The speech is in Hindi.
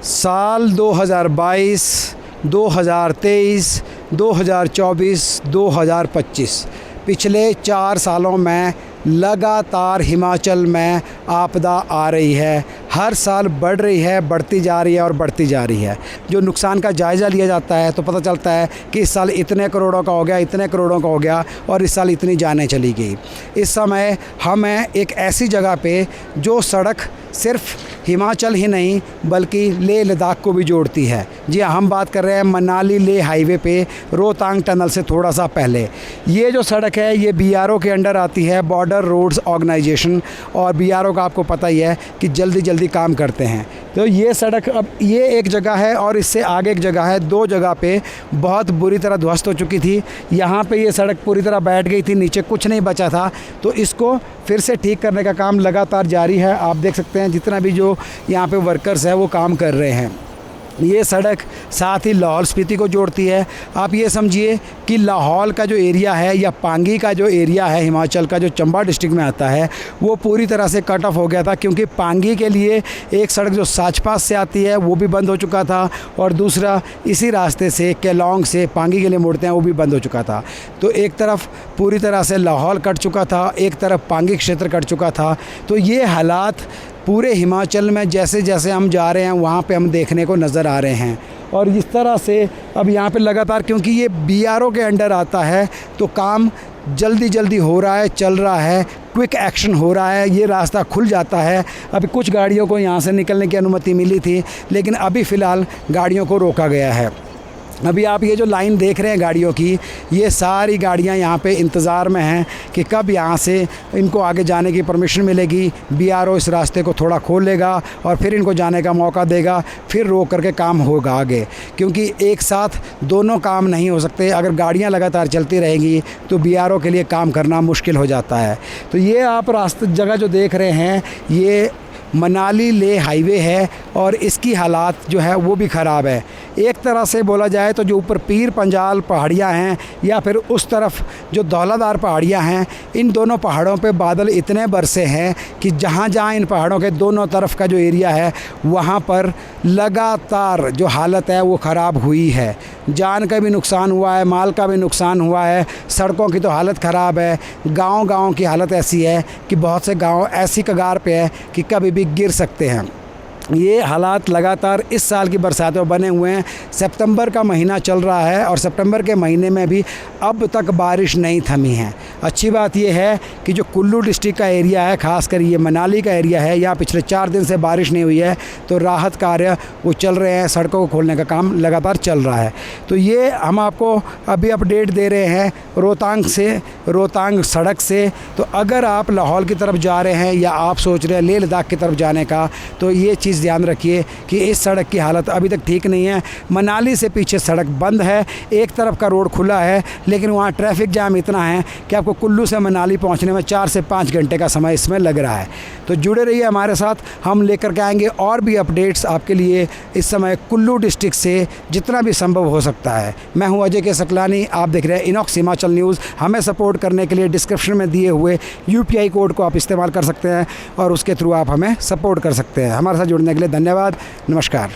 साल 2022, 2023, 2024, 2025 पिछले 4 सालों में लगातार हिमाचल में आपदा आ रही है। हर साल बढ़ रही है, बढ़ती जा रही है और बढ़ती जा रही है। जो नुकसान का जायज़ा लिया जाता है तो पता चलता है कि इस साल इतने करोड़ों का हो गया, इतने करोड़ों का हो गया और इस साल इतनी जानें चली गई। इस समय हम हैं एक ऐसी जगह पे जो सड़क सिर्फ हिमाचल ही नहीं बल्कि लेह लद्दाख को भी जोड़ती है। जी हाँ, हम बात कर रहे हैं मनाली लेह हाईवे पे रोहतांग टनल से थोड़ा सा पहले। ये जो सड़क है ये BRO के अंडर आती है, बॉर्डर रोड्स ऑर्गेनाइजेशन, और BRO का आपको पता ही है कि जल्दी जल्दी काम करते हैं। तो ये सड़क अब ये एक जगह है और इससे आगे एक जगह है, 2 जगह पे बहुत बुरी तरह ध्वस्त हो चुकी थी। यहाँ पे ये सड़क पूरी तरह बैठ गई थी, नीचे कुछ नहीं बचा था। तो इसको फिर से ठीक करने का काम लगातार जारी है। आप देख सकते हैं जितना भी जो यहाँ पे वर्कर्स है वो काम कर रहे हैं। ये सड़क साथ ही लाहौल स्पीति को जोड़ती है। आप ये समझिए कि लाहौल का जो एरिया है या पांगी का जो एरिया है हिमाचल का, जो चंबा डिस्ट्रिक्ट में आता है, वो पूरी तरह से कट ऑफ हो गया था, क्योंकि पांगी के लिए एक सड़क जो साचपास से आती है वो भी बंद हो चुका था और दूसरा इसी रास्ते से केलोंग से पांगी के लिए मुड़ते हैं वो भी बंद हो चुका था। तो एक तरफ पूरी तरह से लाहौल कट चुका था, एक तरफ पांगी क्षेत्र कट चुका था। तो ये हालात पूरे हिमाचल में जैसे जैसे हम जा रहे हैं वहाँ पे हम देखने को नज़र आ रहे हैं। और इस तरह से अब यहाँ पे लगातार, क्योंकि ये BRO के अंडर आता है, तो काम जल्दी जल्दी हो रहा है, चल रहा है, क्विक एक्शन हो रहा है। ये रास्ता खुल जाता है। अभी कुछ गाड़ियों को यहाँ से निकलने की अनुमति मिली थी, लेकिन अभी फ़िलहाल गाड़ियों को रोका गया है। अभी आप ये जो लाइन देख रहे हैं गाड़ियों की, ये सारी गाड़ियाँ यहाँ पे इंतज़ार में हैं कि कब यहाँ से इनको आगे जाने की परमिशन मिलेगी। BRO इस रास्ते को थोड़ा खोल लेगा और फिर इनको जाने का मौका देगा, फिर रोक करके काम होगा आगे, क्योंकि एक साथ दोनों काम नहीं हो सकते। अगर गाड़ियाँ लगातार चलती रहेंगी तो BRO के लिए काम करना मुश्किल हो जाता है। तो ये आप रास्ते जगह जो देख रहे हैं ये मनाली लेह हाईवे है और इसकी हालात जो है वो भी ख़राब है। एक तरह से बोला जाए तो जो ऊपर पीर पंजाल पहाड़ियाँ हैं या फिर उस तरफ जो दौलतदार पहाड़ियाँ हैं, इन दोनों पहाड़ों पे बादल इतने बरसे हैं कि जहाँ जहाँ इन पहाड़ों के दोनों तरफ का जो एरिया है वहाँ पर लगातार जो हालत है वो ख़राब हुई है। जान का भी नुकसान हुआ है, माल का भी नुकसान हुआ है, सड़कों की तो हालत ख़राब है। गाँव की हालत ऐसी है कि बहुत से गाँव ऐसी कगार पे है कि कभी भी गिर सकते हैं। ये हालात लगातार इस साल की बरसातों बने हुए हैं। सितंबर का महीना चल रहा है और सितंबर के महीने में भी अब तक बारिश नहीं थमी है। अच्छी बात यह है कि जो कुल्लू डिस्ट्रिक्ट का एरिया है, ख़ासकर ये मनाली का एरिया है, यहाँ पिछले 4 दिन से बारिश नहीं हुई है, तो राहत कार्य वो चल रहे हैं, सड़कों को खोलने का काम लगातार चल रहा है। तो ये हम आपको अभी अपडेट दे रहे हैं रोहतांग सड़क से। तो अगर आप लाहौल की तरफ जा रहे हैं या आप सोच रहे हैं लेह लद्दाख की तरफ जाने का, तो ये चीज़ ध्यान रखिए कि इस सड़क की हालत अभी तक ठीक नहीं है। मनाली से पीछे सड़क बंद है, एक तरफ का रोड खुला है, लेकिन वहाँ ट्रैफिक जाम इतना है कि आपको कुल्लू से मनाली पहुँचने में 4 से 5 घंटे का समय इसमें लग रहा है। तो जुड़े रहिए हमारे साथ, हम लेकर के आएंगे और भी अपडेट्स आपके लिए इस समय कुल्लू डिस्ट्रिक्ट से जितना भी संभव हो सकता है। मैं हूँ अजय के सकलानी, आप देख रहे हैं इनॉक्स हिमाचल न्यूज़। हमें सपोर्ट करने के लिए डिस्क्रिप्शन में दिए हुए UPI कोड को आप इस्तेमाल कर सकते हैं और उसके थ्रू आप हमें सपोर्ट कर सकते हैं। हमारे साथ जुड़ने के लिए धन्यवाद। नमस्कार।